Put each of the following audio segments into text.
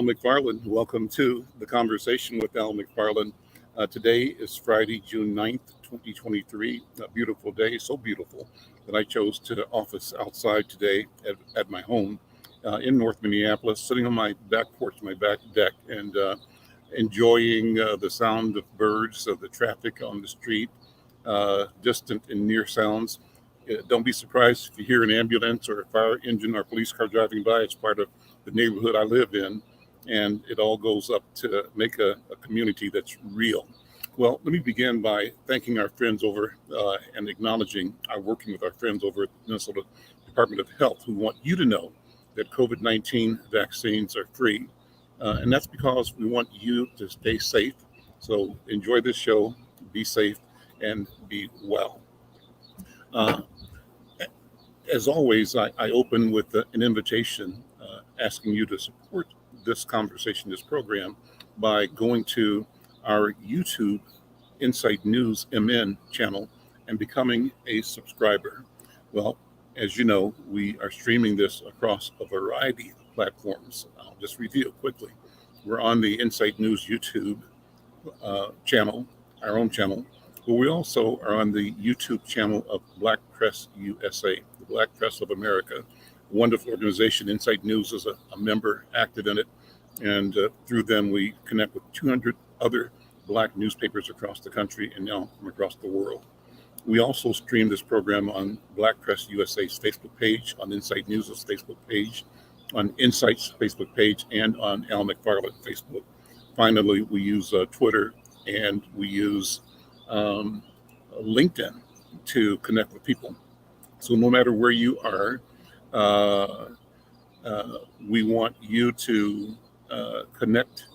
Al McFarlane. Welcome to the conversation with Al McFarlane. Today is Friday, June 9th, 2023. A beautiful day, so beautiful that I chose to office outside today at my home in North Minneapolis, sitting on my back porch, my back deck, and enjoying the sound of birds, of the traffic on the street, distant and near sounds. Don't be surprised if you hear an ambulance or a fire engine or a police car driving by. It's part of the neighborhood I live in, and it all goes up to make a community that's real. Well, let me begin by thanking our friends over and acknowledging our working with our friends over at the Minnesota Department of Health, who want you to know that COVID-19 vaccines are free. And that's because we want you to stay safe. So enjoy this show, be safe, and be well. Uh, as always, I open with an invitation asking you to support this conversation, this program, by going to our YouTube Insight News MN channel and becoming a subscriber. Well, as you know, we are streaming this across a variety of platforms. I'll just review quickly. We're on the Insight News YouTube channel, our own channel, but we also are on the YouTube channel of Black Press USA, the Black Press of America, a wonderful organization. Insight News is a member active in it, and through them we connect with 200 other Black newspapers across the country and now from across the world. We also stream this program on Black Press USA's Facebook page, on Insight News' Facebook page, on Insight's Facebook page, and on Al McFarlane Facebook. Finally, we use Twitter and we use LinkedIn to connect with people. So no matter where you are, we want you to connect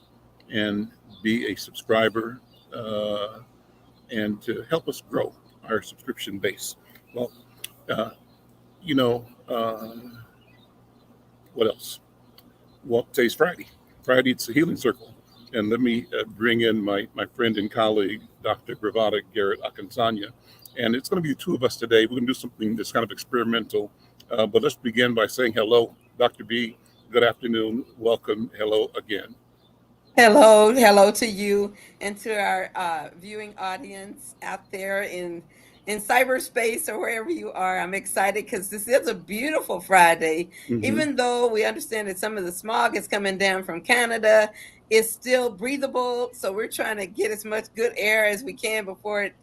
and be a subscriber and to help us grow our subscription base. Well, you know, what else? Well, today's Friday. Friday, it's a healing circle. And let me bring in my friend and colleague, Dr. Bravada Garrett-Akinsanya. And it's going to be the two of us today. We're going to do something that's kind of experimental. But let's begin by saying hello, Dr. B. Good afternoon. Welcome. Hello again. Hello to you and to our viewing audience out there in cyberspace or wherever you are. I'm excited because this is a beautiful Friday. Mhm. Even though we understand that some of the smog is coming down from Canada, it's still breathable. So we're trying to get as much good air as we can before it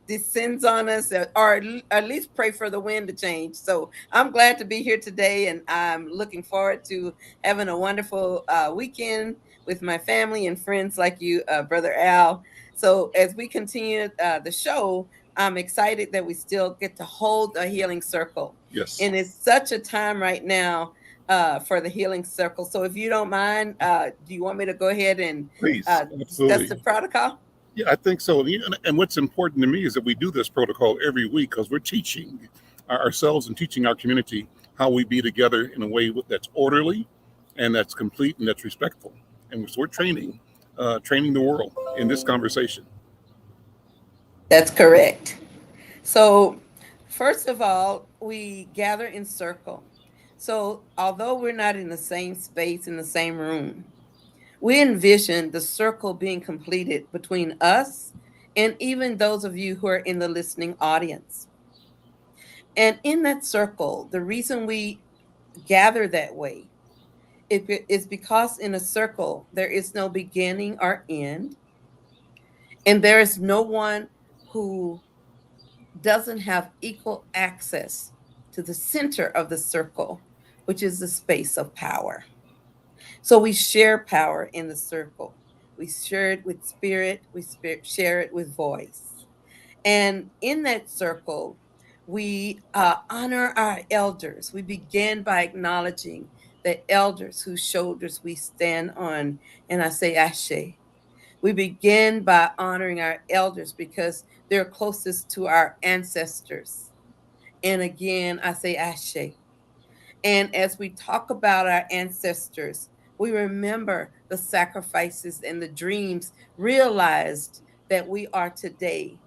descends on us, or at least pray for the wind to change. So I'm glad to be here today, and I'm looking forward to having a wonderful weekend with my family and friends like you, Brother Al. So as we continue the show, I'm excited that we still get to hold a healing circle. Yes. And it's such a time right now for the healing circle. So if you don't mind, do you want me to go ahead and Please. discuss Absolutely. the protocol? Yeah, I think so. And what's important to me is that we do this protocol every week because we're teaching ourselves and teaching our community how we be together in a way that's orderly and that's complete and that's respectful. And so we're training the world in this conversation. That's correct. So, first of all, we gather in circle. So, although we're not in the same space, in the same room, we envision the circle being completed between us and even those of you who are in the listening audience. And in that circle, the reason we gather that way is because in a circle, there is no beginning or end, and there is no one who doesn't have equal access to the center of the circle, which is the space of power. So we share power in the circle. We share it with spirit, share it with voice. And in that circle, we honor our elders. We begin by acknowledging the elders whose shoulders we stand on. And I say, Ashe. We begin by honoring our elders because they're closest to our ancestors. And again, I say Ashe. And as we talk about our ancestors, we remember the sacrifices and the dreams realized that we are today.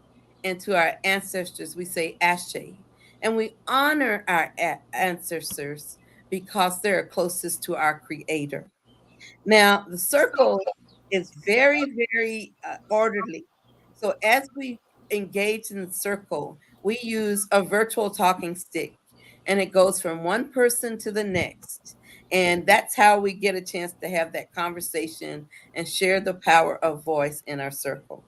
And to our ancestors, we say Ashe. And we honor our ancestors because they're closest to our Creator. Now, the circle is very, very orderly. So, as we engage in the circle, we use a virtual talking stick and it goes from one person to the next. And that's how we get a chance to have that conversation and share the power of voice in our circle.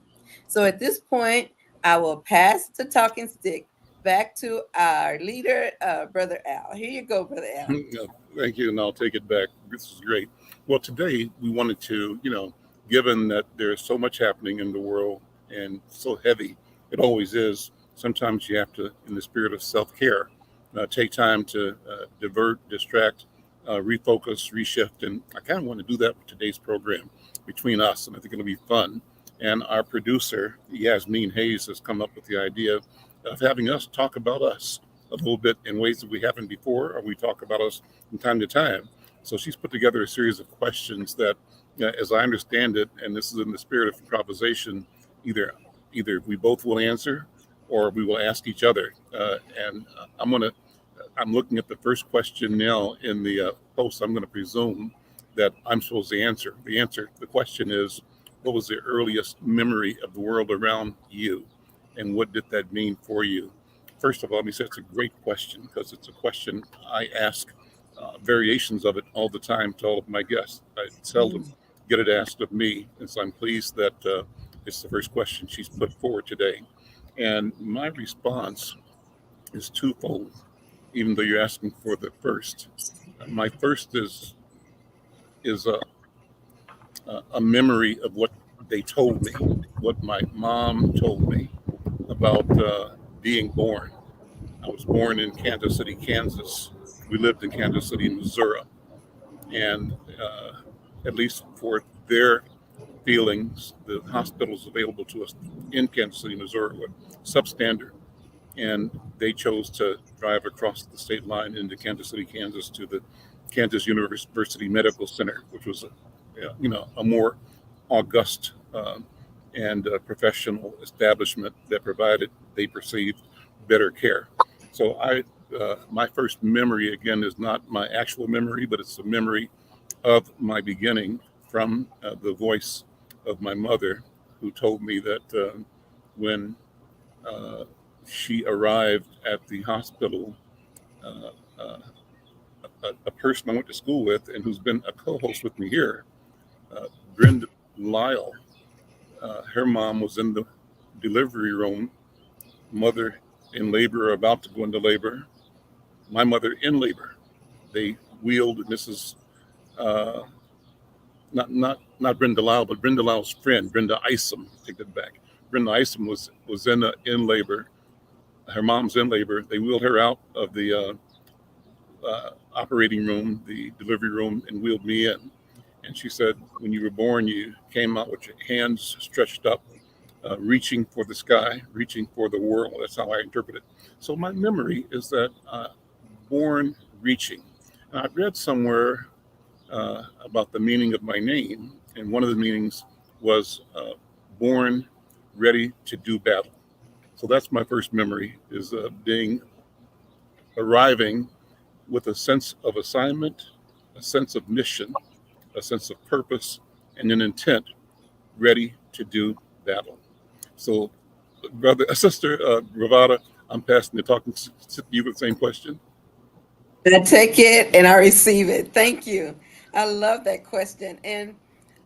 So, at this point, I will pass the talking stick back to our leader, Brother Al. Here you go, Brother Al. Yeah, thank you, and I'll take it back. This is great. Well, today we wanted to, given that there's so much happening in the world and so heavy, it always is. Sometimes you have to, in the spirit of self-care, take time to divert, distract, refocus, reshift, and I kind of want to do that with today's program between us, and I think it'll be fun. And our producer, Yasmin Hayes, has come up with the idea of having us talk about us a little bit in ways that we haven't before, or we talk about us from time to time. So she's put together a series of questions that, as I understand it, and this is in the spirit of improvisation, either we both will answer or we will ask each other. And I'm looking at the first question now in the post. I'm going to presume that I'm supposed to answer. The question is, what was the earliest memory of the world around you, and what did that mean for you? First of all, let me say it's a great question because it's a question I ask variations of it all the time to all of my guests. I seldom get it asked of me, and so I'm pleased that it's the first question she's put forward today. And my response is twofold, even though you're asking for the first. My first is a memory of what they told me, what my mom told me about being born. I was born in Kansas City, Kansas. We lived in Kansas City, Missouri. And at least for their feelings, the hospitals available to us in Kansas City, Missouri were substandard. And they chose to drive across the state line into Kansas City, Kansas to the Kansas University Medical Center, which was a more august and professional establishment that provided, they perceived, better care. So my first memory again is not my actual memory, but it's a memory of my beginning from the voice of my mother, who told me that when she arrived at the hospital, uh, uh, a person I went to school with and who's been a co-host with me here, Brenda Lyle, her mom was in the delivery room, mother in labor or about to go into labor, my mother in labor. They wheeled Mrs. Uh, not Brenda Lyle, but Brenda Lyle's friend, Brenda Isom. Take that back. Brenda Isom was in labor. Her mom's in labor. They wheeled her out of the operating room, the delivery room, and wheeled me in. And she said, when you were born, you came out with your hands stretched up, reaching for the sky, reaching for the world. That's how I interpret it. So my memory is that born reaching. And I've read somewhere about the meaning of my name, and one of the meanings was born ready to do battle. So that's my first memory, is arriving with a sense of assignment, a sense of mission, a sense of purpose, and an intent, ready to do battle. So, sister Bravada, I'm passing the talking to you with the same question. I take it and I receive it. Thank you. I love that question. And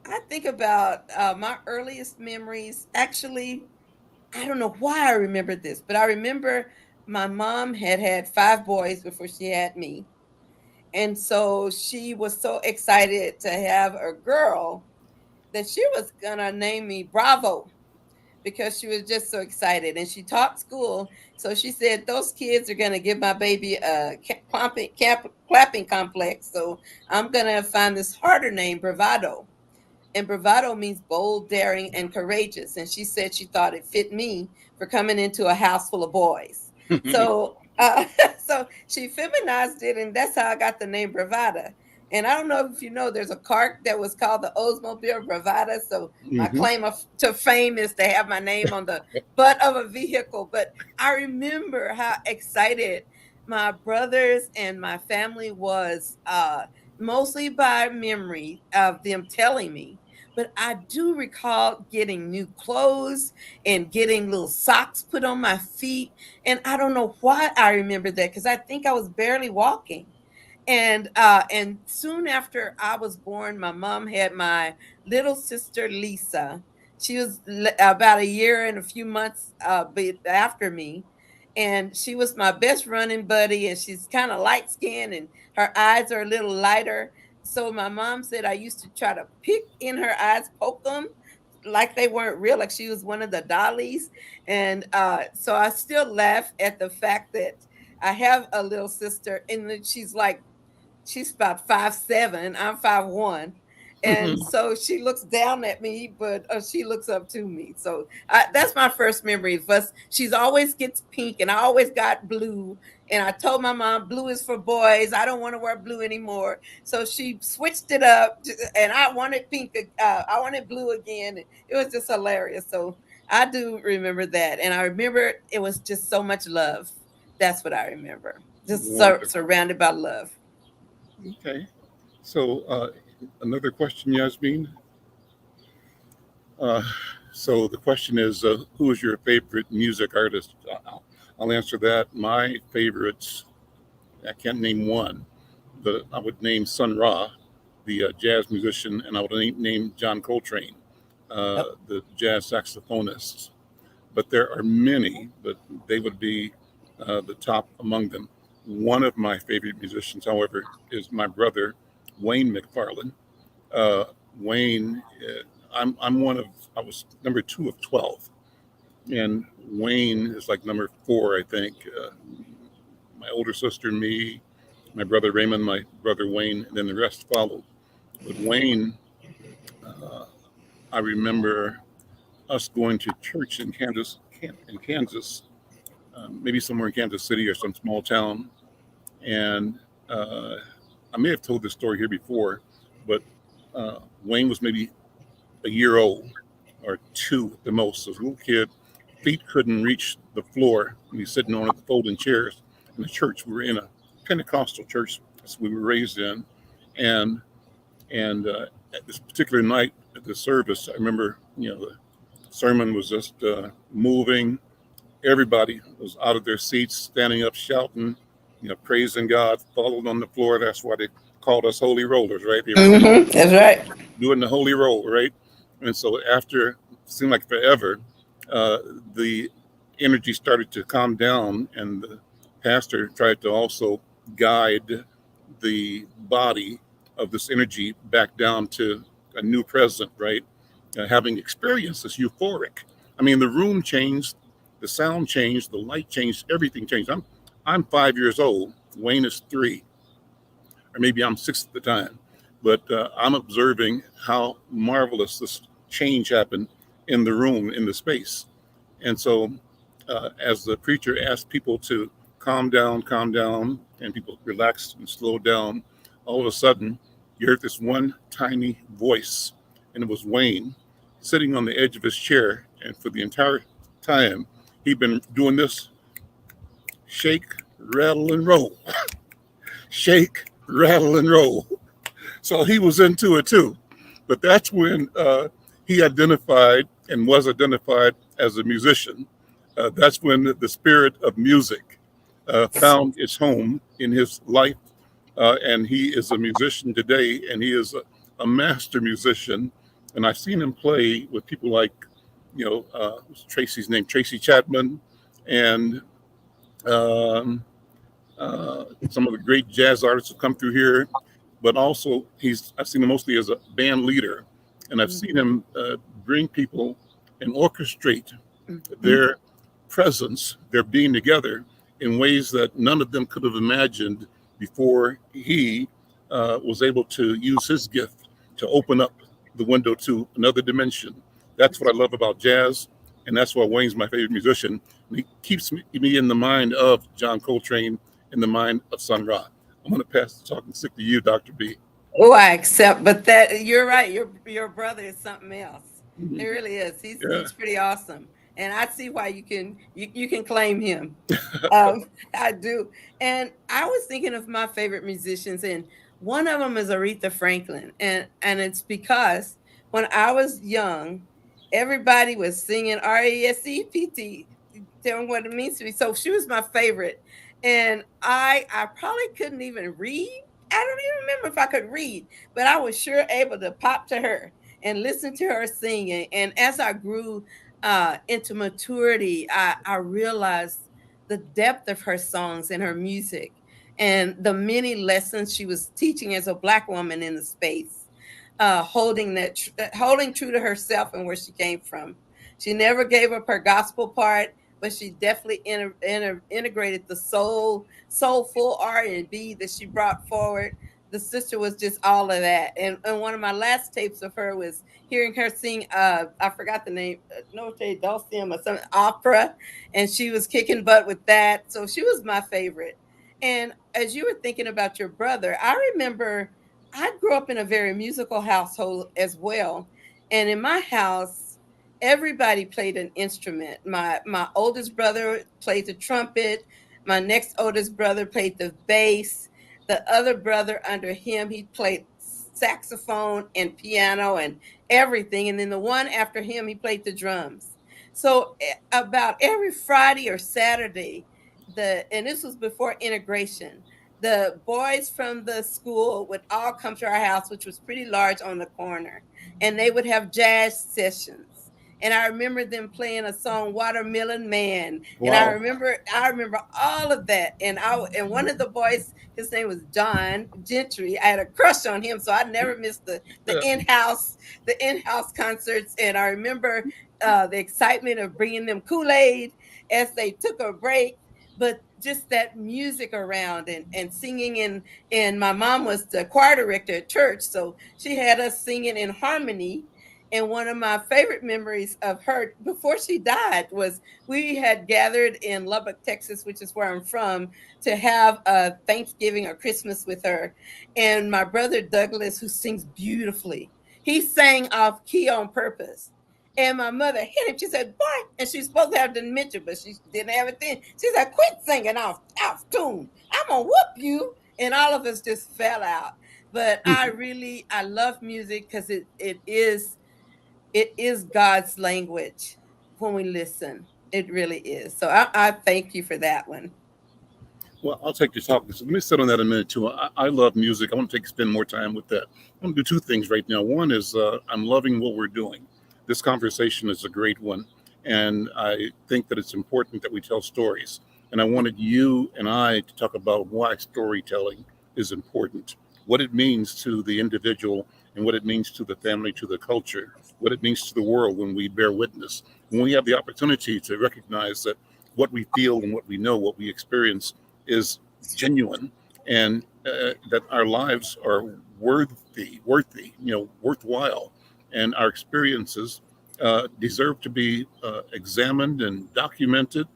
I think about my earliest memories. Actually, I don't know why I remember this, but I remember my mom had 5 boys before she had me. And so she was so excited to have a girl that she was going to name me Bravo because she was just so excited. And she taught school. So she said, those kids are going to give my baby a clapping complex. So I'm going to find this harder name, Bravado. And bravado means bold, daring, and courageous. And she said she thought it fit me for coming into a house full of boys. So, so she feminized it, and that's how I got the name Bravada. And I don't know if you know, there's a cart that was called the Oldsmobile Bravada. So my Mm-hmm. claim to fame is to have my name on the butt of a vehicle. But I remember how excited my brothers and my family was mostly by memory of them telling me. But I do recall getting new clothes and getting little socks put on my feet. And I don't know why I remember that, because I think I was barely walking. And soon after I was born, my mom had my little sister Lisa. She was about a year and a few months after me, and she was my best running buddy. And she's kind of light skinned, and her eyes are a little lighter. So my mom said I used to try to pick in her eyes, poke them like they weren't real, like she was one of the dollies. And so I still laugh at the fact that I have a little sister, and she's about 5'7". I'm 5'1". And so she looks down at me, but she looks up to me. So that's my first memory of us. She's always gets pink, and I always got blue. And I told my mom, blue is for boys. I don't want to wear blue anymore. So she switched it up, and I wanted pink. I wanted blue again. It was just hilarious. So I do remember that. And I remember it was just so much love. That's what I remember. Just surrounded by love. Okay. So another question, Yasmin. Uh, so the question is, who is your favorite music artist? I'll answer that. My favorites, I can't name one, but I would name Sun Ra, the jazz musician, and I would name John Coltrane, the jazz saxophonist. But there are many, but they would be the top among them. One of my favorite musicians, however, is my brother, Wayne McFarlane. Wayne, I was number 2 of 12. And Wayne is like number 4, I think. My older sister and me, my brother Raymond, my brother Wayne, and then the rest followed. But Wayne, I remember us going to church in Kansas, maybe somewhere in Kansas City or some small town. And I may have told this story here before, but Wayne was maybe a year old or 2 at the most. So as a little kid, feet couldn't reach the floor. He was sitting on the folding chairs in the church. We were in a Pentecostal church, as we were raised in. And at this particular night at the service, I remember, the sermon was just moving. Everybody was out of their seats, standing up, shouting, praising God, followed on the floor. That's why they called us holy rollers, right? They were That's right. doing the holy roll, right? And so after, it seemed like forever, the energy started to calm down, and the pastor tried to also guide the body of this energy back down to a new present, right? Having experienced this euphoric. I mean, the room changed, the sound changed, the light changed, everything changed. I'm 5 years old. Wayne is 3, or maybe I'm 6 at the time. But I'm observing how marvelous this change happened in the room, in the space. And so as the preacher asked people to calm down, and people relaxed and slowed down, all of a sudden, you heard this one tiny voice, and it was Wayne sitting on the edge of his chair. And for the entire time, he'd been doing this: shake, rattle, and roll. Shake, rattle, and roll. So he was into it too. But that's when he identified and was identified as a musician. That's when the spirit of music found its home in his life. And he is a musician today, and he is a master musician. And I've seen him play with people like, Tracy's name, Tracy Chapman, and some of the great jazz artists who come through here. But also, I've seen him mostly as a band leader, and I've seen him bring people and orchestrate their presence, their being together, in ways that none of them could have imagined before he was able to use his gift to open up the window to another dimension. That's what I love about jazz, and that's why Wayne's my favorite musician. And he keeps me in the mind of John Coltrane, in the mind of Sun Ra. I'm going to pass the talking stick to you, Dr. B. Oh, I accept, but that you're right. Your brother is something else. Mhm. He really is. He's Yeah. he's pretty awesome, and I see why you can claim him. I do. And I was thinking of my favorite musicians, and One of them is Aretha Franklin, and it's because when I was young, everybody was singing RESEPT. Tell me what it means to me. So she was my favorite, and I probably couldn't even read. I don't even remember if I could read, but I was sure able to pop to her and listen to her singing. And as I grew into maturity, I realized the depth of her songs and her music and the many lessons she was teaching as a Black woman in the space, holding true to herself and where she came from. She never gave up her gospel part, but she definitely integrated the soulful R&B that she brought forward. The sister was just all of that. And one of my last tapes of her was hearing her sing, I forgot the name, Noche Dulcium or some opera, and she was kicking butt with that. So she was my favorite. And as you were thinking about your brother, I remember I grew up in a very musical household as well. And in my house, everybody played an instrument. My oldest brother played the trumpet. My next oldest brother played the bass. The other brother under him, he played saxophone and piano and everything. And then the one after him, he played the drums. So about every Friday or Saturday, and this was before integration, the boys from the school would all come to our house, which was pretty large on the corner, and they would have jazz sessions. And I remember them playing a song Watermelon Man. Wow. And I remember all of that. And one of the boys, his name was John Gentry. I had a crush on him, so I never missed the in-house concerts. And I remember the excitement of bringing them Kool-Aid as they took a break, but just that music around and singing and my mom was the choir director at church, so she had us singing in harmony. And one of my favorite memories of her before she died was we had gathered in Lubbock, Texas, which is where I'm from, to have a Thanksgiving or Christmas with her. And my brother Douglas, who sings beautifully, he sang off key on purpose. And my mother hit him. She said, "Boy," and she's supposed to have dementia, but she didn't have it then. She said, "Quit singing off tune. I'm gonna whoop you." And all of us just fell out. But I love music because it is God's language when we listen. It really is. So I thank you for that one. Well, I'll take your talk. So let me sit on that a minute too. I love music. I want to spend more time with that. I want to do two things right now. One is I'm loving what we're doing. This conversation is a great one, and I think that it's important that we tell stories. And I wanted you and I to talk about why storytelling is important, what it means to the individual, and what it means to the family, to the culture, what it means to the world when we bear witness, when we have the opportunity to recognize that what we feel and what we know, what we experience is genuine, and that our lives are worthy, worthwhile, and our experiences deserve to be examined and documented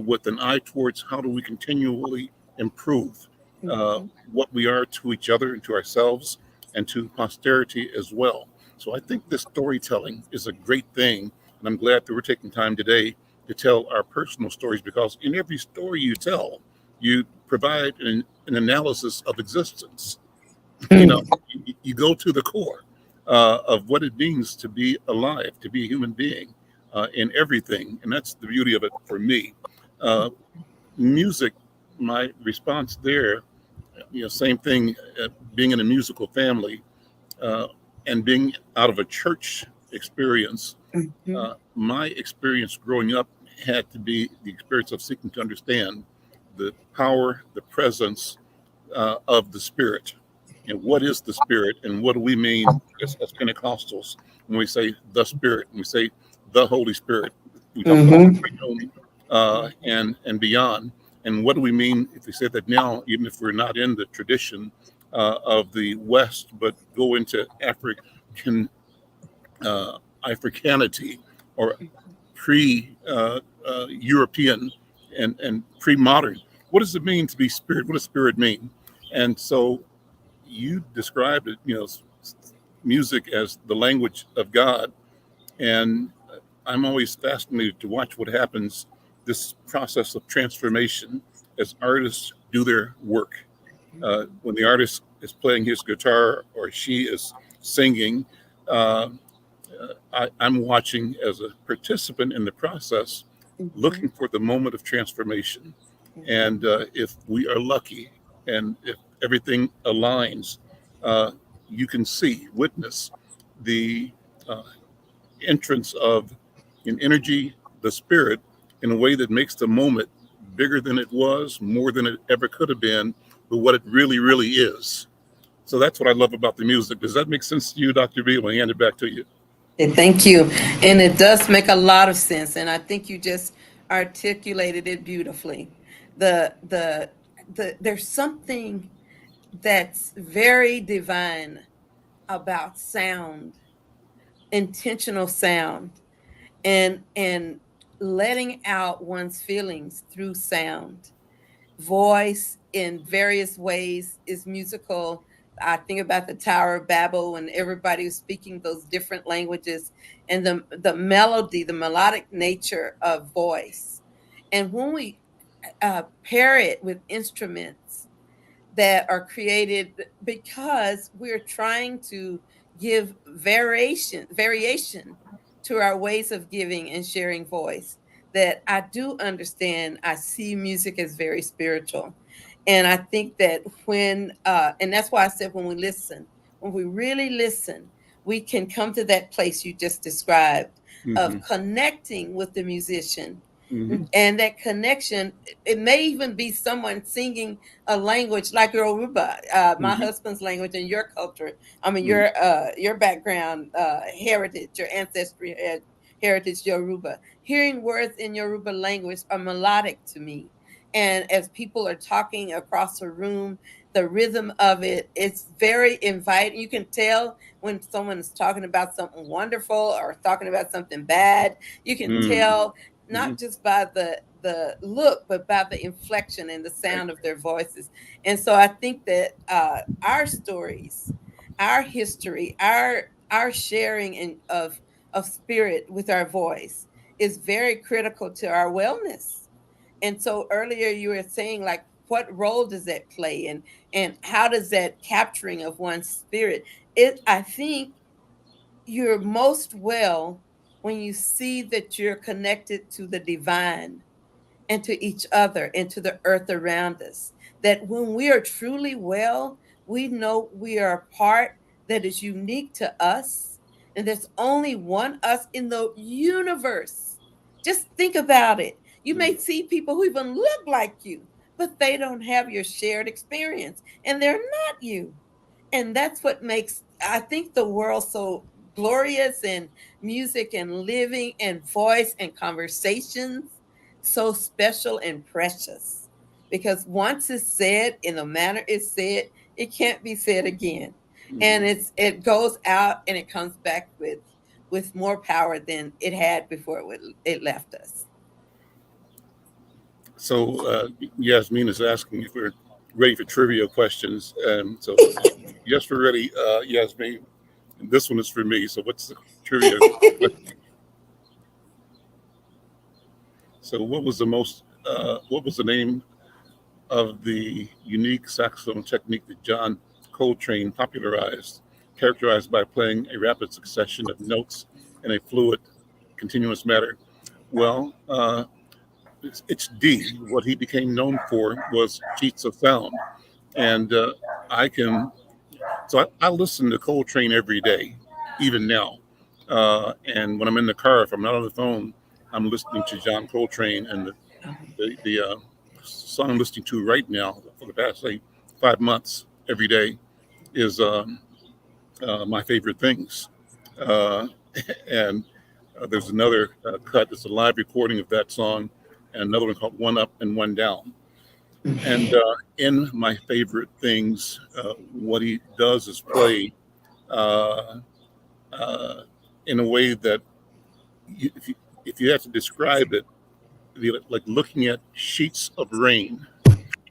with an eye towards how do we continually improve what we are to each other and to ourselves and to posterity as well. So I think this storytelling is a great thing, and I'm glad that we're taking time today to tell our personal stories, because in every story you tell, you provide an analysis of existence. You go to the core of what it means to be alive, to be a human being in everything. And that's the beauty of it for me. Music, my response there, same thing, being in a musical family and being out of a church experience. My experience growing up had to be the experience of seeking to understand the power, the presence of the Spirit. And what is the Spirit, and what do we mean as Pentecostals when we say the Spirit, when we say the Holy Spirit? We talk about and beyond. And what do we mean if we say that now, even if we're not in the tradition of the West, but go into Africanity or pre-European and pre-modern? What does it mean to be spirit? What does spirit mean? And so you described it, music as the language of God. And I'm always fascinated to watch what happens, this process of transformation as artists do their work. When the artist is playing his guitar or she is singing, uh, I'm watching as a participant in the process, looking for the moment of transformation. And if we are lucky and if everything aligns, uh, you can see, witness the uh, entrance of an energy, the spirit, in a way that makes the moment bigger than it was, more than it ever could have been, but what it really, really is. So that's what I love about the music. Does that make sense to you, Dr. B? I'll hand it back to you. Thank you. And it does make a lot of sense. And I think you just articulated it beautifully. There's something that's very divine about sound, intentional sound, and letting out one's feelings through sound. Voice in various ways is musical. I think about the Tower of Babel when everybody was speaking those different languages, and the melody, the melodic nature of voice. And when we pair it with instruments that are created because we're trying to give variation to our ways of giving and sharing voice, that I do understand. I see music as very spiritual. And I think that and that's why I said when we really listen, we can come to that place you just described of connecting with the musician. And that connection, it may even be someone singing a language like Yoruba, my husband's language, and your culture. I mean, your background, heritage, your ancestry heritage, Yoruba. Hearing words in Yoruba language are melodic to me. And as people are talking across the room, the rhythm of it, it's very inviting. You can tell when someone is talking about something wonderful or talking about something bad. You can tell not just by the look, but by the inflection and the sound of their voices. And so I think that our stories, our history, our sharing of spirit with our voice is very critical to our wellness. And so earlier you were saying, like, what role does that play, and how does that capturing of one's spirit? I think you're most well when you see that you're connected to the divine and to each other and to the earth around us. That when we are truly well, we know we are a part that is unique to us, and there's only one us in the universe. Just think about it. You may see people who even look like you, but they don't have your shared experience, and they're not you. And that's what makes, I think, the world so glorious, and music and living and voice and conversations so special and precious, because once it's said in the manner it's said, it can't be said again. And it goes out and it comes back with more power than it had before it left us. So Yasmin is asking if we're ready for trivia questions. So yes, we're ready, Yasmin. And this one is for me. So what's the trivia question? So what was the name of the unique saxophone technique that John Coltrane popularized, characterized by playing a rapid succession of notes in a fluid, continuous manner? Well, it's D. What he became known for was sheets of sound. And I can, so I listen to Coltrane every day, even now. And when I'm in the car, if I'm not on the phone, I'm listening to John Coltrane. And the song I'm listening to right now for the past, say, 5 months every day is My Favorite Things. Uh, and there's another cut. It's a live recording of that song, and another one called One Up and One Down. And in My Favorite Things, what he does is play uh, in a way that if you have to describe it, like looking at sheets of rain.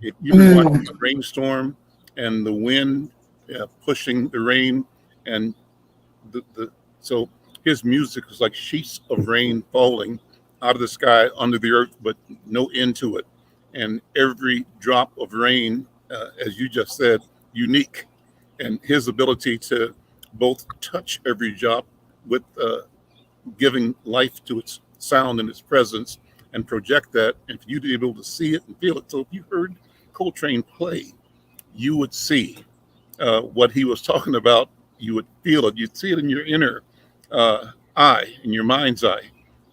If you've been watching a rainstorm and the wind pushing the rain, and so his music is like sheets of rain falling out of the sky onto the earth, but no end to it. And every drop of rain as you just said, unique, and his ability to both touch every job with giving life to its sound and its presence and project that, and for you to be able to see it and feel it. So if you heard Coltrane play, you would see what he was talking about. You would feel it. You'd see it in your inner eye, in your mind's eye,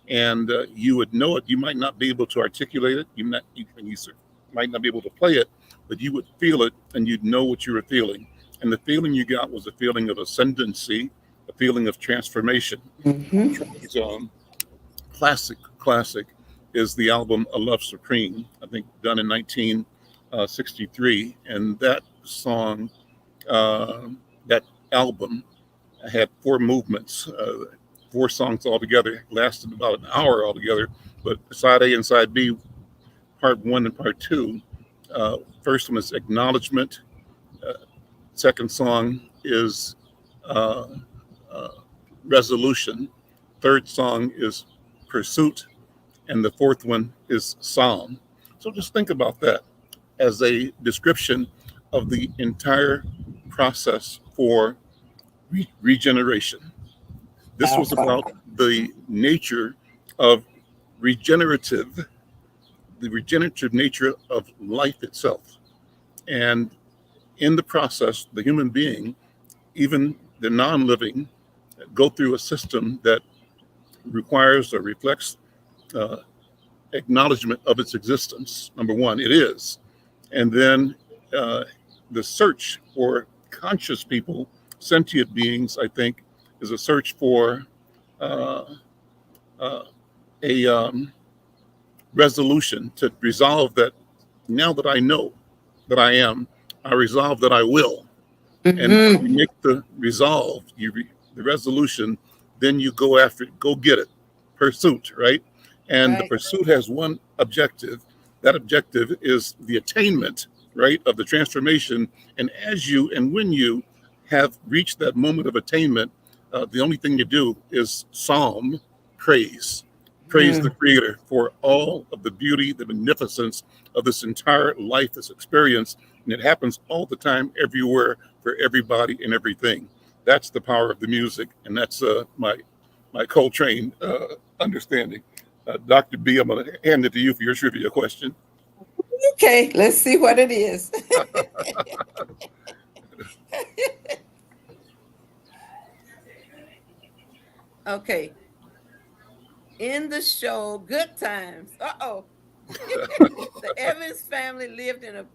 and you would know it. You might not be able to articulate it. You might not be able to play it, but you would feel it, and you'd know what you were feeling. And the feeling you got was a feeling of ascendancy, a feeling of transformation. Mm-hmm. Classic is the album A Love Supreme, I think done in 1963. And that song, that album had 4 movements, 4 songs altogether, lasted about an hour altogether. But side A and side B, part 1 and part 2, first one is Acknowledgement. Second song is Resolution. Third song is Pursuit. And the fourth one is Psalm. So just think about that as a description of the entire process for regeneration. This was about the nature of the regenerative nature of life itself. And in the process, the human being, even the non-living, go through a system that requires or reflects acknowledgement of its existence. Number one, it is. And then the search for conscious people, sentient beings, I think, is a search for a resolution to resolve that. Now that I know that I am, I resolve that I will. Mm-hmm. And you make the resolve, the resolution, then you go after it, go get it. Pursuit, right? And the pursuit has one objective. That objective is the attainment, right, of the transformation. And when you have reached that moment of attainment, the only thing you do is psalm, praise the Creator for all of the beauty, the magnificence of this entire life, this experience. And it happens all the time, everywhere, for everybody and everything. That's the power of the music. And that's my Coltrane understanding. Dr. B, I'm going to hand it to you for your trivia question. Okay, let's see what it is. Okay. In the show Good Times, the Evans family lived in a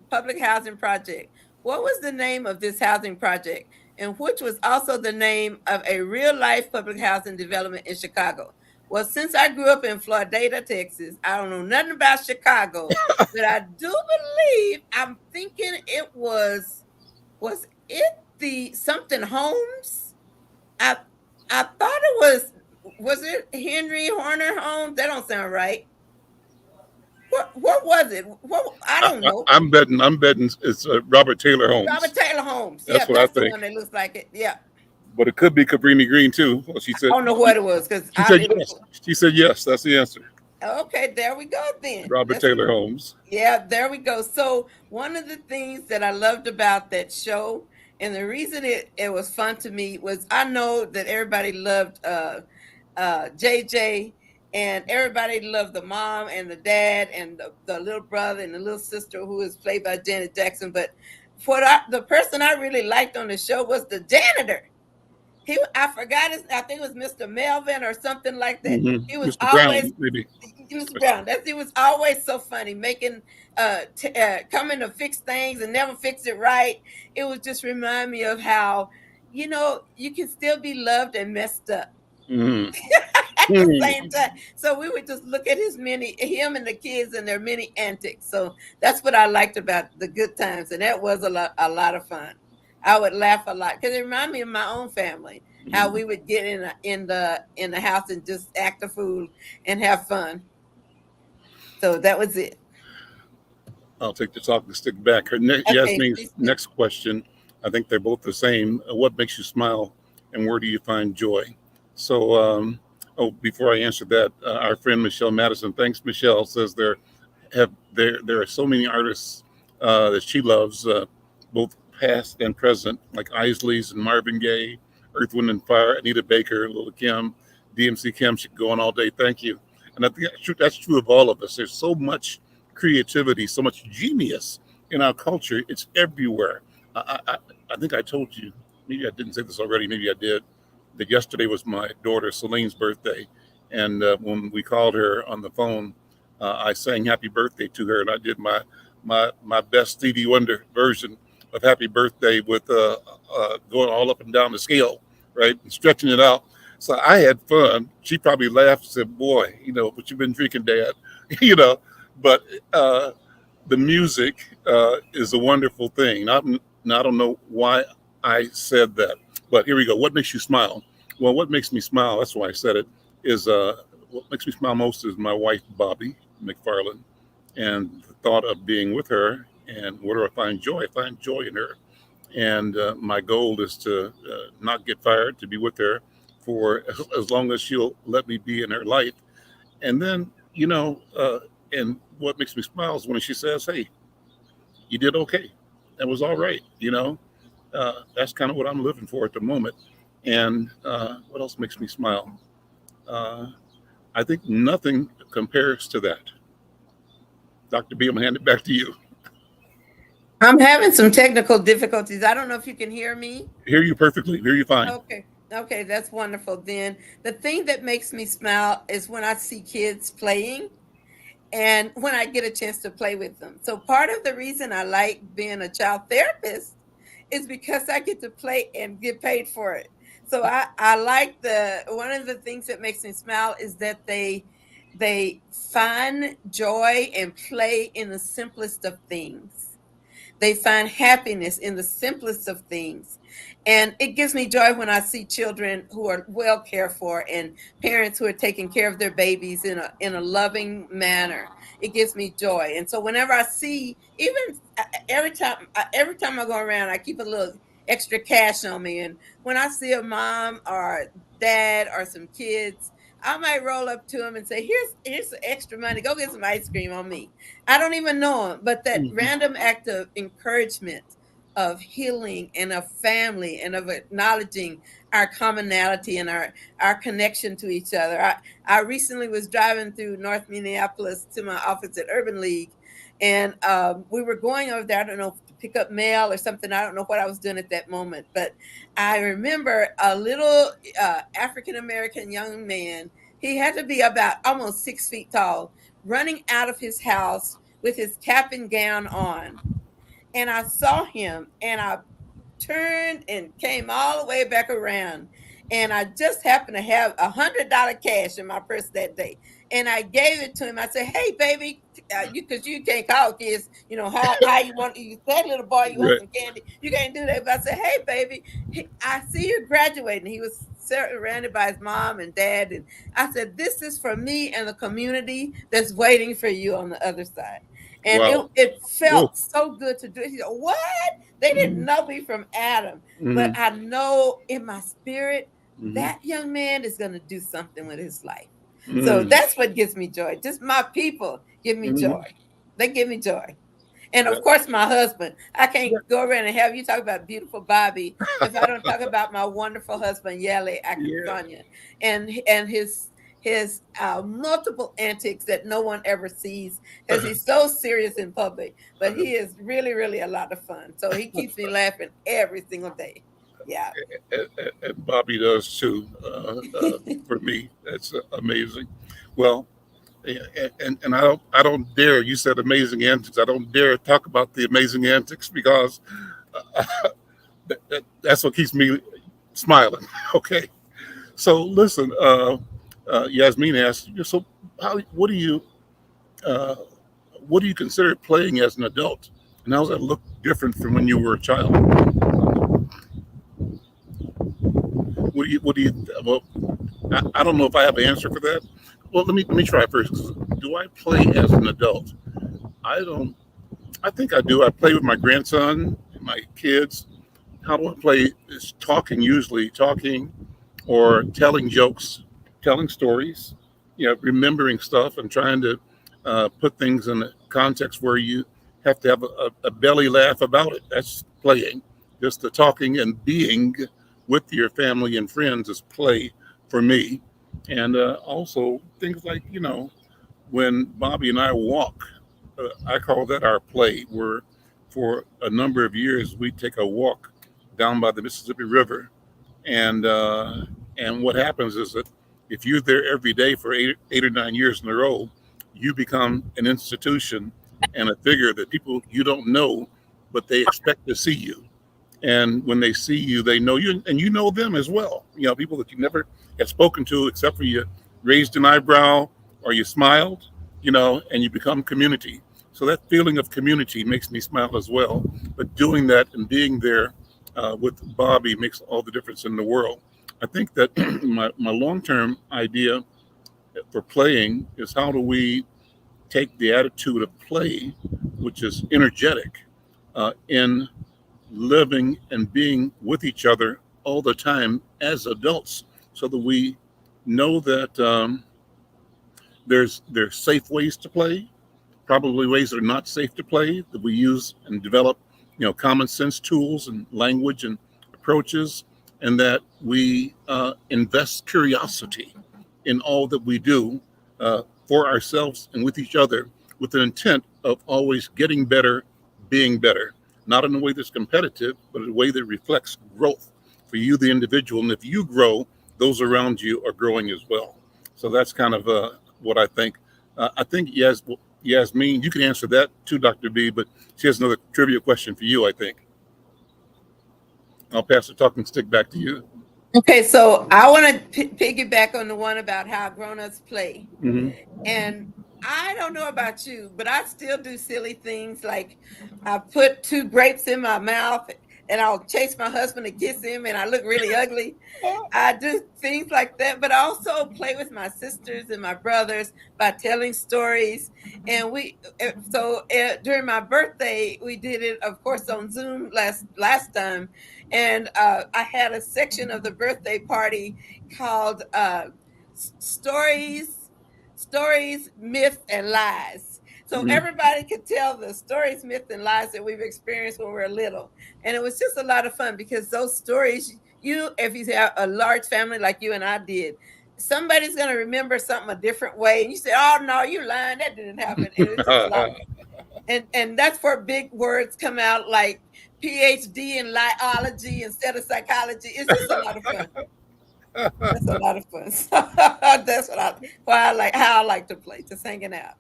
public housing project. What was the name of this housing project, and which was also the name of a real-life public housing development in Chicago? Well, since I grew up in Florida, Texas, I don't know nothing about Chicago, but I do believe, I'm thinking it was it the something Homes? I thought it was it Henry Horner Homes? That don't sound right. What was it? I don't know. I'm betting it's Robert Taylor Homes. Robert Taylor Homes. That's what that's I think. The one that looks like it. Yeah. But it could be Cabrini Green too. Well, she said. I don't know what it was because she said yes. That's the answer. Okay, there we go then. Robert Taylor Homes. Yeah, there we go. So one of the things that I loved about that show, and the reason it was fun to me, was I know that everybody loved JJ, and everybody loved the mom and the dad and the little brother and the little sister who is played by Janet Jackson. But the person I really liked on the show was the janitor. I forgot I think it was Mr. Melvin or something like that. Mm-hmm. He was Mr. always Brown, maybe. Mr. Brown. He was always so funny, making coming to fix things and never fix it right. It was just remind me of how, you can still be loved and messed up. Mm-hmm. At the same time. So we would just look at him and the kids and their many antics. So that's what I liked about the Good Times, and that was a lot of fun. I would laugh a lot because it reminded me of my own family, how we would get in the house and just act a fool and have fun. So that was it. I'll take the talking stick back. Yasmin's next question, I think they're both the same. What makes you smile, and where do you find joy? So, before I answer that, our friend Michelle Madison, thanks Michelle, says there are so many artists that she loves, both past and present, like Isley's and Marvin Gaye, Earth, Wind and Fire, Anita Baker, Little Kim, DMC Kim. She can go on all day. Thank you. And I think that's true of all of us. There's so much creativity, so much genius in our culture. It's everywhere. I think I told you, maybe I didn't say this already, maybe I did, that yesterday was my daughter Celine's birthday. And when we called her on the phone, I sang happy birthday to her, and I did my best Stevie Wonder version of happy birthday with going all up and down the scale, right, and stretching it out. So I had fun. She probably laughed and said, "Boy, what you've been drinking, Dad," you know. But the music is a wonderful thing. I don't know why I said that, but here we go. What makes you smile? Well, what makes me smile, that's why I said it, is what makes me smile most is my wife, Bobby McFarlane, and the thought of being with her. And where do I find joy? I find joy in her. And my goal is to not get fired, to be with her for as long as she'll let me be in her life. And then, and what makes me smile is when she says, "Hey, you did okay. That was all right." That's kind of what I'm living for at the moment. And what else makes me smile? I think nothing compares to that. Dr. B, I'm going to hand it back to you. I'm having some technical difficulties. I don't know if you can hear me. Hear you perfectly. Hear you fine. Okay, that's wonderful. Then the thing that makes me smile is when I see kids playing and when I get a chance to play with them. So part of the reason I like being a child therapist is because I get to play and get paid for it. So I like one of the things that makes me smile is that they find joy and play in the simplest of things. They find happiness in the simplest of things. And it gives me joy when I see children who are well cared for and parents who are taking care of their babies in a loving manner. It gives me joy. And so whenever I see, even every time I go around, I keep a little extra cash on me. And when I see a mom or dad or some kids, I might roll up to them and say, here's some extra money. Go get some ice cream on me. I don't even know them, but that random act of encouragement, of healing and of family and of acknowledging our commonality and our connection to each other. I recently was driving through North Minneapolis to my office at Urban League, and we were going over there, I don't know, to pick up mail or something. I don't know what I was doing at that moment, but I remember a little African-American young man. He had to be about almost 6 feet tall, running out of his house with his cap and gown on. And I saw him and I turned and came all the way back around. And I just happened to have $100 cash in my purse that day. And I gave it to him. I said, "Hey, baby, because you can't call kids, how you want, that little boy, you want some candy. You can't do that." But I said, "Hey, baby, I see you graduating." He was surrounded by his mom and dad. And I said, "This is for me and the community that's waiting for you on the other side." And wow. it felt so good to do it. He said, "What? They didn't know me from Adam." But I know in my spirit, that young man is going to do something with his life. So that's what gives me joy. Just my people give me joy. They give me joy. And of course, my husband. I can't go around and have you talk about beautiful Bobby if I don't talk about my wonderful husband, Akinsanya, and his multiple antics that no one ever sees, because he's so serious in public, but he is really, really a lot of fun. So he keeps me laughing every single day. Yeah. And Bobby does too. For me, that's amazing. Well, and I don't dare. You said amazing antics. I don't dare talk about the amazing antics because that's what keeps me smiling. Okay. So listen, Yasmin asked, so what do you consider playing as an adult, and how does that look different from when you were a child? What do you? Well, I don't know if I have an answer for that. Well, let me try first. Do I play as an adult? I don't. I think I do. I play with my grandson, my kids. How do I play? Is usually talking, or telling jokes, telling stories. Remembering stuff and trying to put things in a context where you have to have a belly laugh about it. That's playing. Just the talking and being with your family and friends is play for me. And also things like, when Bobby and I walk, I call that our play. Where for a number of years we take a walk down by the Mississippi River, and what happens is that if you're there every day for 8 or 9 years in a row, you become an institution and a figure that people you don't know, but they expect to see you. And when they see you, they know you, and you know them as well. People that you never had spoken to, except for you raised an eyebrow or you smiled, and you become community. So that feeling of community makes me smile as well. But doing that and being there with Bobby makes all the difference in the world. I think that my long-term idea for playing is, how do we take the attitude of play, which is energetic, in living and being with each other all the time as adults, so that we know that there's safe ways to play, probably ways that are not safe to play, that we use and develop, common sense tools and language and approaches, and that we invest curiosity in all that we do, for ourselves and with each other, with an intent of always getting better, being better, not in a way that's competitive, but in a way that reflects growth for you, the individual. And if you grow, those around you are growing as well. So that's kind of what I think. I think Yasmin, you can answer that too, Dr. B, but she has another trivia question for you, I think. I'll pass the talking stick back to you. Okay, so I want to piggyback on the one about how grown-ups play. Mm-hmm. And I don't know about you, but I still do silly things, like I put 2 grapes in my mouth and I'll chase my husband to kiss him and I look really ugly. I do things like that, but I also play with my sisters and my brothers by telling stories. And during my birthday, we did it, of course, on Zoom last time. And I had a section of the birthday party called Stories, Myth, and Lies. So everybody could tell the stories, myths, and lies that we've experienced when we were little. And it was just a lot of fun, because those stories, if you have a large family like you and I did, somebody's going to remember something a different way. And you say, oh, no, you're lying. That didn't happen. And it's just a lot of fun. And that's where big words come out, like PhD in liology instead of psychology. It's just a lot of fun. That's a lot of fun. That's how I like to play, just hanging out.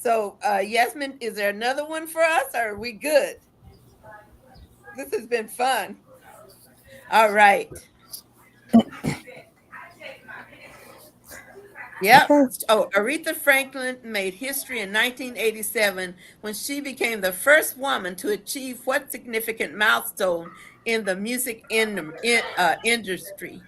So, Yasmin, is there another one for us, or are we good? This has been fun. All right. Yep. Oh, Aretha Franklin made history in 1987 when she became the first woman to achieve what significant milestone in the music industry?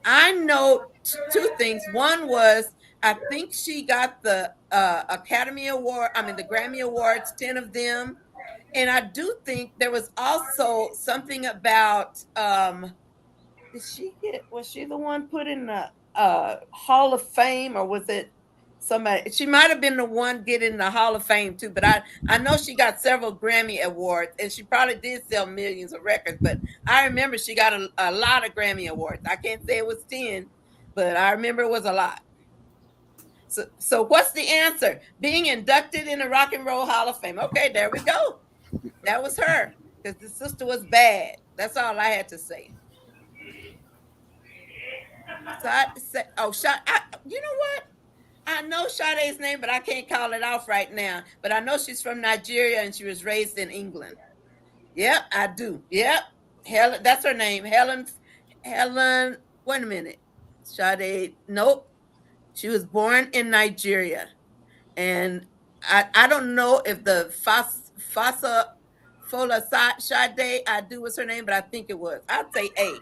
I know 2 things. One was, I think she got the Academy Award, the Grammy Awards, 10 of them. And I do think there was also something about, was she the one put in the Hall of Fame, or was it somebody? She might have been the one getting the Hall of Fame too, but I know she got several Grammy Awards, and she probably did sell millions of records, but I remember she got a lot of Grammy Awards. I can't say it was 10, but I remember it was a lot. So what's the answer? Being inducted in the Rock and Roll Hall of Fame. Okay, there we go. That was her, because the sister was bad. That's all I had to say. So I say, you know what? I know Sade's name, but I can't call it off right now. But I know she's from Nigeria and she was raised in England. Yep, I do. Yep. Helen, that's her name. Helen, wait a minute. Sade, nope. She was born in Nigeria. And I don't know if the Fasa Fola Sade, I do was her name, but I think it was. I'd say A.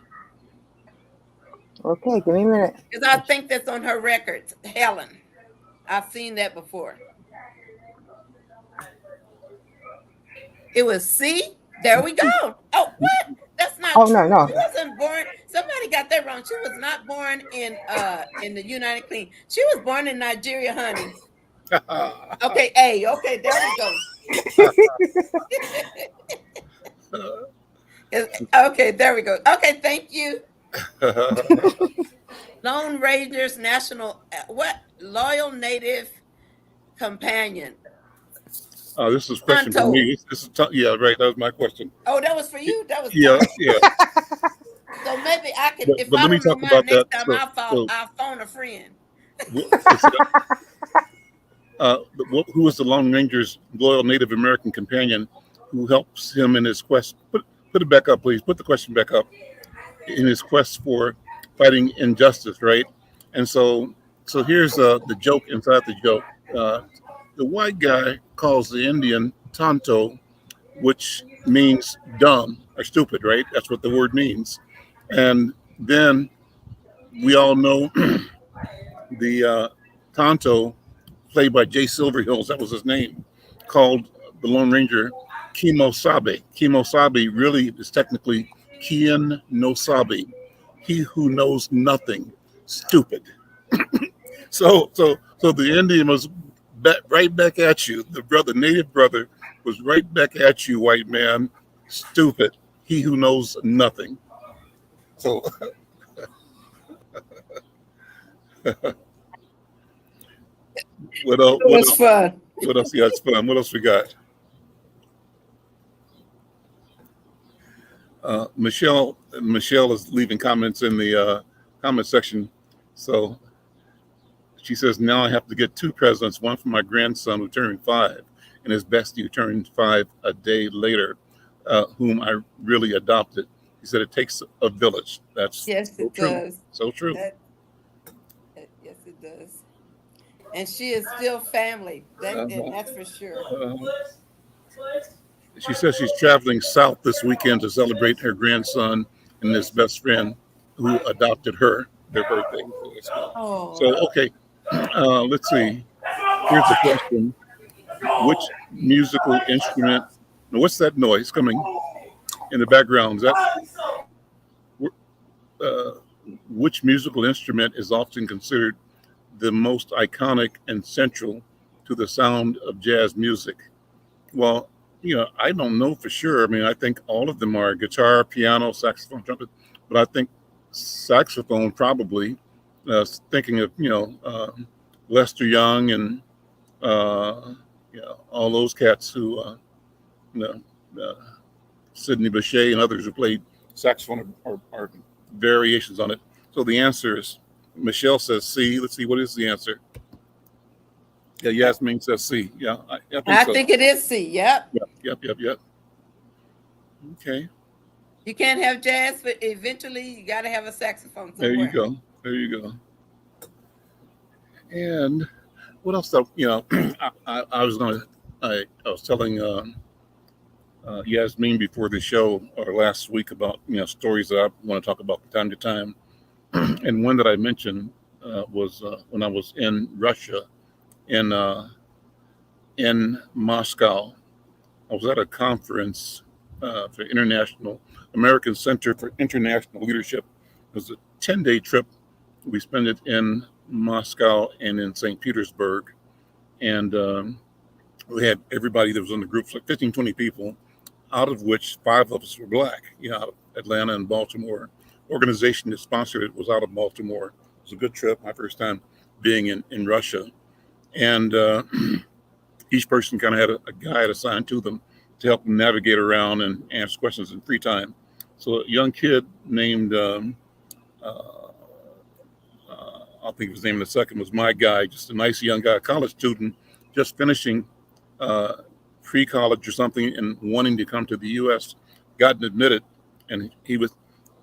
Okay, give me a minute. Because I think that's on her records, Helen. I've seen that before. It was C. There we go. Oh, what? That's not true. No. She wasn't born. Somebody got that wrong. She was not born in the United Kingdom. She was born in Nigeria, honey. Okay, A. Okay, there we go. Okay, there we go. Okay, thank you. Lone Ranger's National, what? Loyal Native Companion. This is a question for Tonto. me. Yeah, right. That was my question. Oh, that was for you? That was Yeah, Tonto. yeah. So maybe I can, if But I let me don't know talk mine about that. next time, So I'll phone a friend. it's, who is the Lone Ranger's loyal Native American companion who helps him in his quest? Put it back up, please. Put the question back up. In his quest for fighting injustice, right? And so here's the joke inside the joke. The white guy calls the Indian Tonto, which means dumb or stupid, right? That's what the word means. And then we all know the Tonto, played by Jay Silverhills, that was his name, called the Lone Ranger Kimosabe. Kimosabe really is technically Kian no Sabe, he who knows nothing, stupid. So the Indian was right back at you. The native brother, was right back at you, white man, stupid, he who knows nothing. So what else? It was fun. What else? Yeah, it's fun. What else we got? Michelle is leaving comments in the comment section. So she says, now I have to get 2 presents, one for my grandson who turned 5 and his bestie who turned 5 a day later, whom I really adopted. He said, it takes a village. That's Yes, so it true. does. So true. Yes, it does. And she is still family. That's for sure. She says she's traveling south this weekend to celebrate her grandson and his best friend who adopted her, their birthday. Oh, So okay, let's see. Here's the question: which musical instrument? What's that noise coming in the background? Is that uh, which musical instrument is often considered the most iconic and central to the sound of jazz music? Well, I don't know for sure. I mean, I think all of them are: guitar, piano, saxophone, trumpet, but I think saxophone probably. Thinking of Lester Young and all those cats who you know, uh, Sidney Bechet and others who played saxophone are variations on it. So the answer is, Michelle says C. Let's see, what is the answer? Yeah, Yasmin says C. Yeah, I think I so. think it is C. Yep. Yep. Okay. You can't have jazz, but eventually you got to have a saxophone somewhere. There you go. And what else? I was telling Yasmin before the show or last week about stories that I want to talk about from time to time, and one that I mentioned was when I was in Russia, in Moscow. I was at a conference for American Center for International Leadership. It was a 10-day trip. We spent it in Moscow and in St. Petersburg, and we had everybody that was in the groups, like 15, 20 people, out of which 5 of us were Black, out of Atlanta and Baltimore. Organization that sponsored it was out of Baltimore. It was a good trip, my first time being in Russia. And each person kind of had a guide assigned to them to help them navigate around and answer questions in free time. So a young kid named, I'll think of his name in a second, was my guy, just a nice young guy, a college student, just finishing pre-college or something and wanting to come to the U.S., gotten admitted, and he was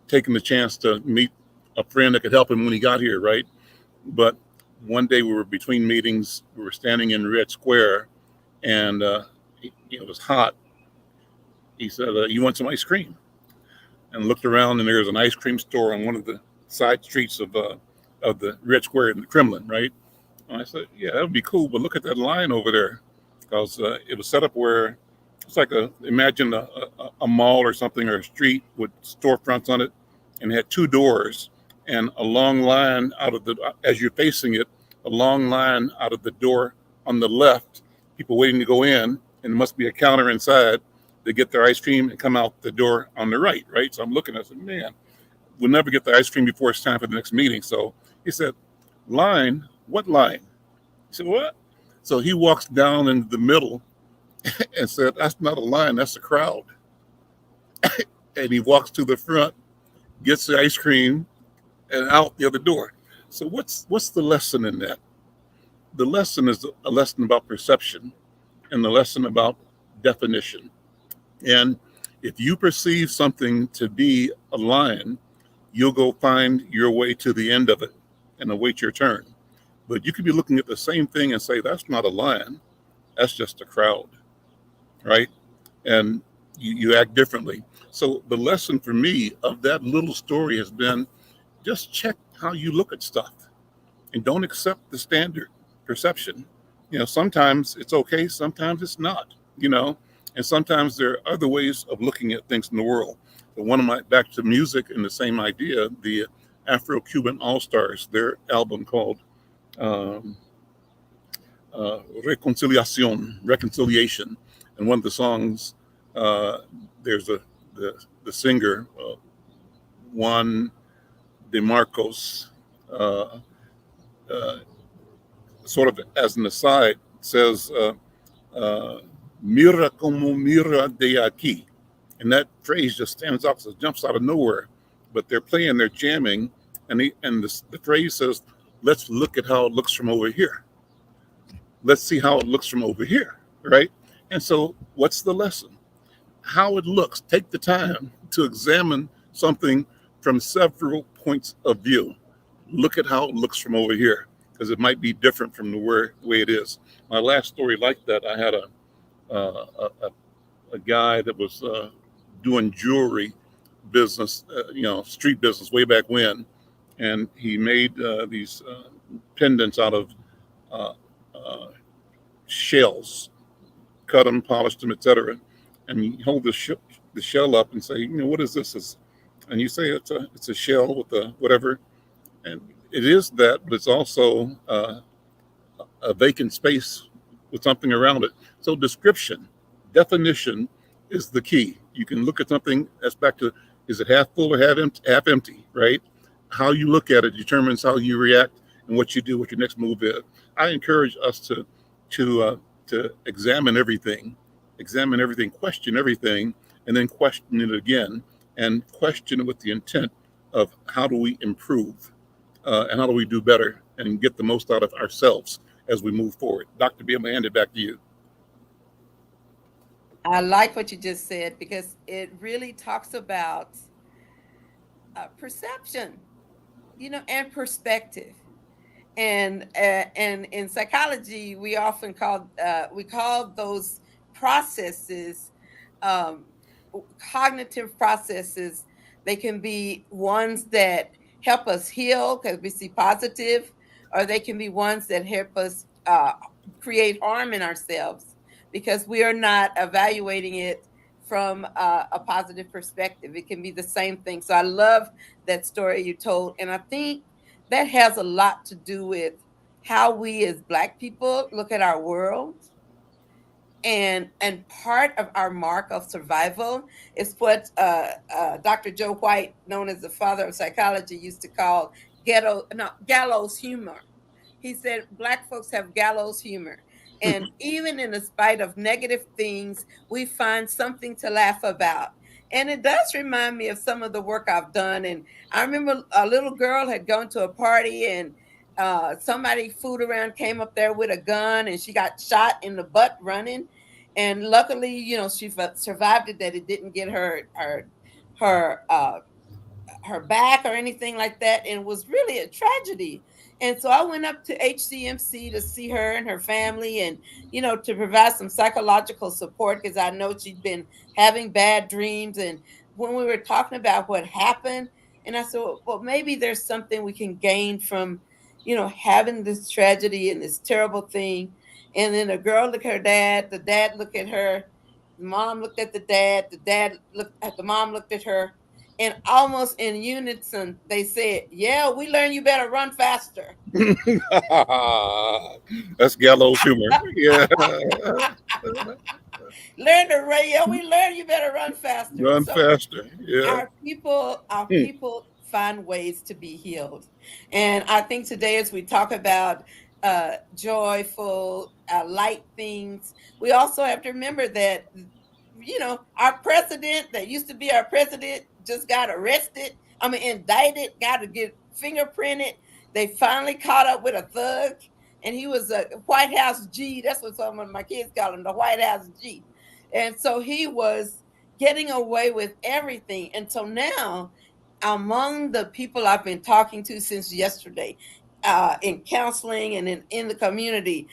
taking the chance to meet a friend that could help him when he got here, right? But one day we were between meetings, we were standing in Red Square, and it was hot. He said, you want some ice cream? And looked around, and there was an ice cream store on one of the side streets of the Red Square in the Kremlin, right? And I said, yeah, that would be cool, but look at that line over there. Because it was set up where it's like imagine a mall or something, or a street with storefronts on it, and it had 2 doors and a long line as you're facing it, a long line out of the door on the left, people waiting to go in, and there must be a counter inside. They get their ice cream and come out the door on the right, right? So I'm looking, I said, man, we'll never get the ice cream before it's time for the next meeting. So he said, line, what line? He said, what? So he walks down in the middle and said, that's not a line, that's a crowd. And he walks to the front, gets the ice cream, and out the other door. So what's the lesson in that? The lesson is a lesson about perception and the lesson about definition. And if you perceive something to be a line, you'll go find your way to the end of it and await your turn. But you could be looking at the same thing and say, that's not a lion, that's just a crowd, right? And you act differently. So the lesson for me of that little story has been just check how you look at stuff and don't accept the standard perception. Sometimes it's okay, sometimes it's not, and sometimes there are other ways of looking at things in the world. But back to music and the same idea, the Afro-Cuban All-Stars, their album called Reconciliation. And one of the songs, there's the singer, Juan de Marcos, sort of as an aside, says, mira como mira de aquí. And that phrase just stands out, so it jumps out of nowhere. But they're jamming, and the phrase says, let's look at how it looks from over here. Let's see how it looks from over here, right? And so what's the lesson? How it looks. Take the time to examine something from several points of view. Look at how it looks from over here, because it might be different from the way it is. My last story like that, I had a guy that was doing jewelry business, street business way back when, and he made these pendants out of shells, cut them, polished them, etc. And you hold the shell up and say, what is this? And you say it's a shell with a whatever, and it is that, but it's also a vacant space with something around it. So definition is the key. You can look at something that's back to, is it half full or half empty, right? How you look at it determines how you react and what you do, what your next move is. I encourage us to examine everything, question everything, and then question it again, and question it with the intent of how do we improve and how do we do better and get the most out of ourselves as we move forward. Dr. B, I'm going to hand it back to you. I like what you just said, because it really talks about perception, and perspective. And in psychology, we often call those processes cognitive processes. They can be ones that help us heal because we see positive, or they can be ones that help us create harm in ourselves because we are not evaluating it from a positive perspective. It can be the same thing. So I love that story you told. And I think that has a lot to do with how we as Black people look at our world. And part of our mark of survival is what Dr. Joe White, known as the father of psychology, used to call gallows humor. He said Black folks have gallows humor. And even in the spite of negative things, we find something to laugh about. And it does remind me of some of the work I've done. And I remember a little girl had gone to a party, and somebody fooled around, came up there with a gun, and she got shot in the butt running. And luckily, she survived it, that it didn't get her back or anything like that. And it was really a tragedy. And so I went up to HCMC to see her and her family, and, to provide some psychological support, because I know she'd been having bad dreams. And when we were talking about what happened, and I said, well, maybe there's something we can gain from, having this tragedy and this terrible thing. And then the girl looked at her dad, the dad looked at her, the mom looked at the dad looked at the mom, looked at her. And almost in unison, they said, yeah, we learned you better run faster. That's gallows humor. Yeah. Learn to run. Yeah, we learn you better run faster. Run So faster. Yeah. our Hmm. people find ways to be healed. And I think today, as we talk about joyful, light things, we also have to remember that, our president that used to be our president just got arrested. I mean, indicted, got to get fingerprinted. They finally caught up with a thug, and he was a White House G. That's what some of my kids call him, the White House G. And so he was getting away with everything. And so now, among the people I've been talking to since yesterday, in counseling and in the community,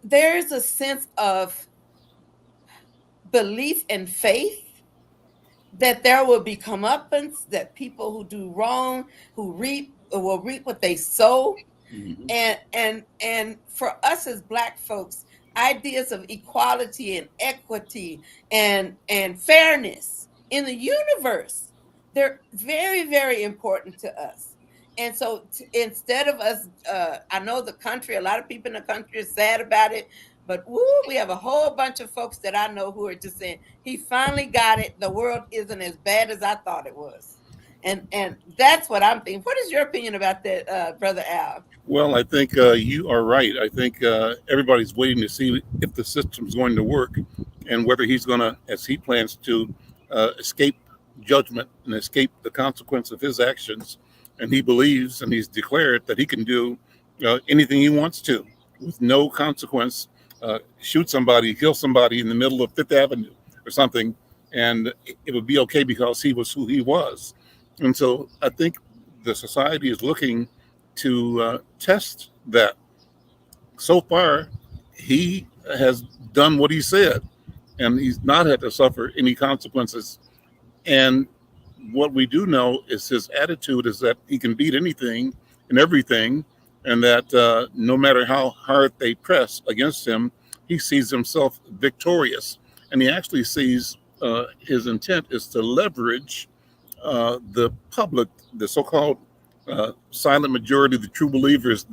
there's a sense of belief and faith that there will be comeuppance, that people who do wrong, who will reap what they sow. Mhm. And for us as Black folks, ideas of equality and equity and fairness in the universe, they're very, very important to us. And so instead of us, I know the country, a lot of people in the country are sad about it, but woo, we have a whole bunch of folks that I know who are just saying, he finally got it, the world isn't as bad as I thought it was. And that's what I'm thinking. What is your opinion about that, Brother Al? Well, I think you are right. I think everybody's waiting to see if the system's going to work and whether he's going to, as he plans to, escape judgment and escape the consequence of his actions. And he believes and he's declared that he can do anything he wants to with no consequence, shoot somebody, kill somebody in the middle of Fifth Avenue or something, and it would be okay because he was who he was. And so I think the society is looking to test that. So far, he has done what he said, and he's not had to suffer any consequences. And what we do know is his attitude is that he can beat anything and everything, and that no matter how hard they press against him, he sees himself victorious. And he actually sees his intent is to leverage the public, the so-called silent majority, the true believers,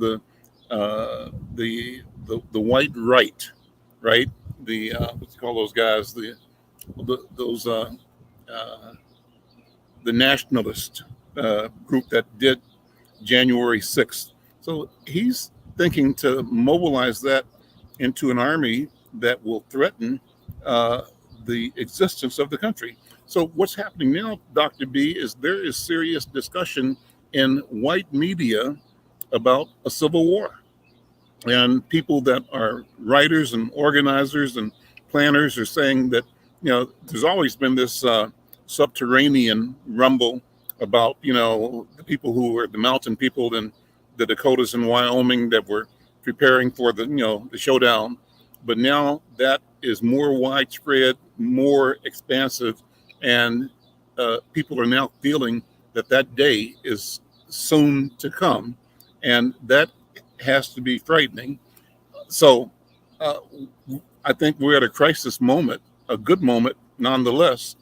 uh, the white right? The what you call those guys? Those uh, the nationalist group that did January 6th. So he's thinking to mobilize that into an army that will threaten uh, the existence of the country. So what's happening now, Dr. B, is there is serious discussion in white media about a civil war. And people that are writers and organizers and planners are saying that, there's always been this subterranean rumble about, the people who were the mountain people in the Dakotas and Wyoming that were preparing for the showdown. But now that is more widespread, more expansive, and people are now feeling that that day is soon to come. And that has to be frightening. So uh, I think we're at a crisis moment, a good moment nonetheless,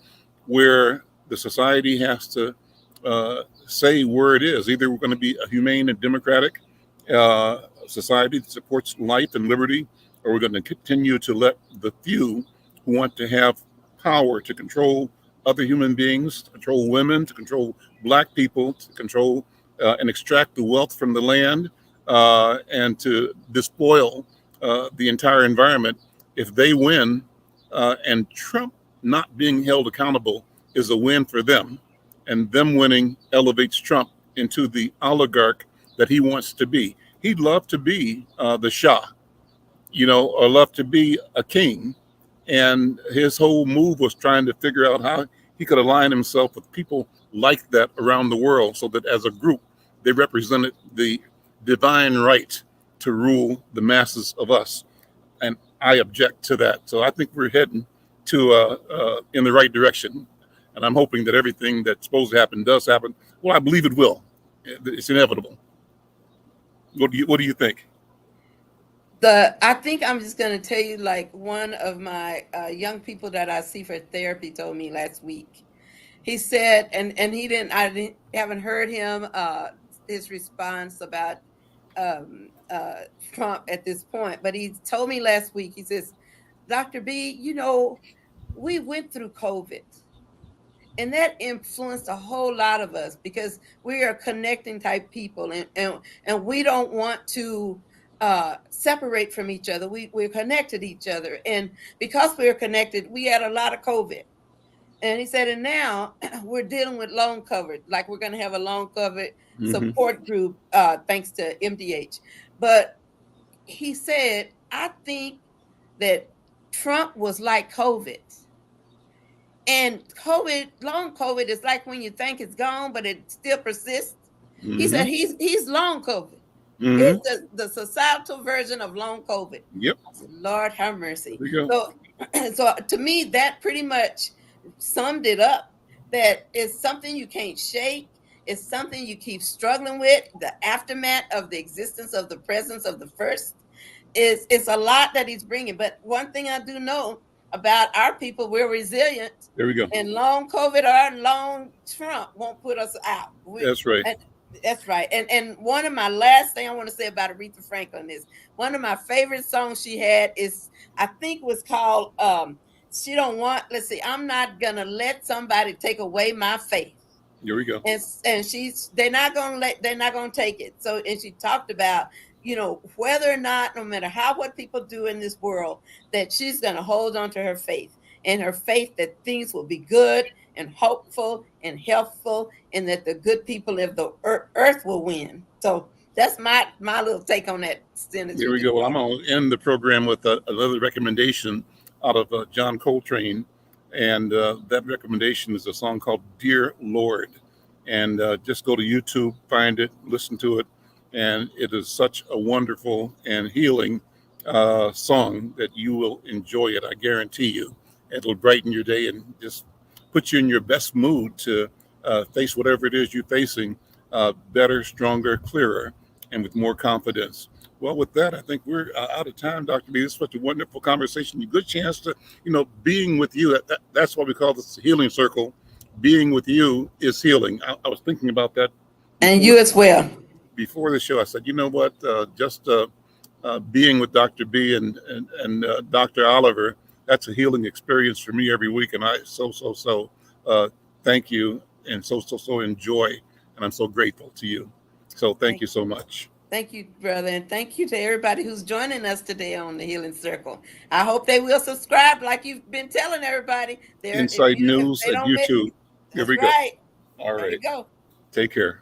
where the society has to say where it is. Either we're going to be a humane and democratic society that supports life and liberty, or we're going to continue to let the few who want to have power to control other human beings, to control women, to control Black people, to control and extract the wealth from the land, and to despoil the entire environment. If they win, and Trump not being held accountable is a win for them, and them winning elevates Trump into the oligarch that he wants to be. He'd love to be the Shah, or love to be a king. And his whole move was trying to figure out how he could align himself with people like that around the world so that as a group, they represented the divine right to rule the masses of us. And I object to that. So I think we're heading to in the right direction. And I'm hoping that everything that's supposed to happen does happen. Well, I believe it will. It's inevitable. What do you think? I think I'm just going to tell you, like, one of my young people that I see for therapy told me last week. He said, and haven't heard him his response about Trump at this point, but he told me last week. He says Dr. B, we went through COVID, and that influenced a whole lot of us because we are connecting type people, and we don't want to separate from each other. We're connected to each other, and because we're connected, we had a lot of COVID. And he said, and now we're dealing with long COVID, like we're going to have a long COVID support group, thanks to MDH. But he said, I think that Trump was like COVID. And COVID, long COVID, is like when you think it's gone, but it still persists. He said he's long COVID. He's the societal version of long COVID. Yep. I said, Lord have mercy. So to me, that pretty much summed it up. That is something you can't shake. It's something you keep struggling with. The aftermath of the existence of the presence of the first it's a lot that he's bringing. But one thing I do know about our people, we're resilient. There we go. And long COVID or long Trump won't put us out. That's right. That's right. And one of my last thing I want to say about Aretha Franklin is one of my favorite songs she had is, I think was called she don't want, let's see, I'm not gonna let somebody take away my faith. Here we go. And they're not gonna take it. So, and she talked about, whether or not, no matter what people do in this world, that she's gonna hold on to her faith, and her faith that things will be good and hopeful and healthful, and that the good people of the earth will win. So that's my little take on that sentence. Here we go. Well, I'm going to end the program with another recommendation out of John Coltrane. And that recommendation is a song called Dear Lord. And just go to YouTube, find it, listen to it. And it is such a wonderful and healing song that you will enjoy it. I guarantee you. It'll brighten your day and just put you in your best mood to face whatever it is you're facing better, stronger, clearer, and with more confidence. Well, with that, I think we're out of time, Dr. B. This is such a wonderful conversation. A good chance to, being with you. That's what we call this healing circle. Being with you is healing. I was thinking about that. And you as well. Before the show, I said, you know what? Just being with Dr. B and Dr. Oliver, that's a healing experience for me every week. And I so thank you and so enjoy. And I'm so grateful to you. So thank you so much. Thank you, brother. And thank you to everybody who's joining us today on the Healing Circle. I hope they will subscribe like you've been telling everybody. Inside News at YouTube. Here we go. All right. There you go. Take care.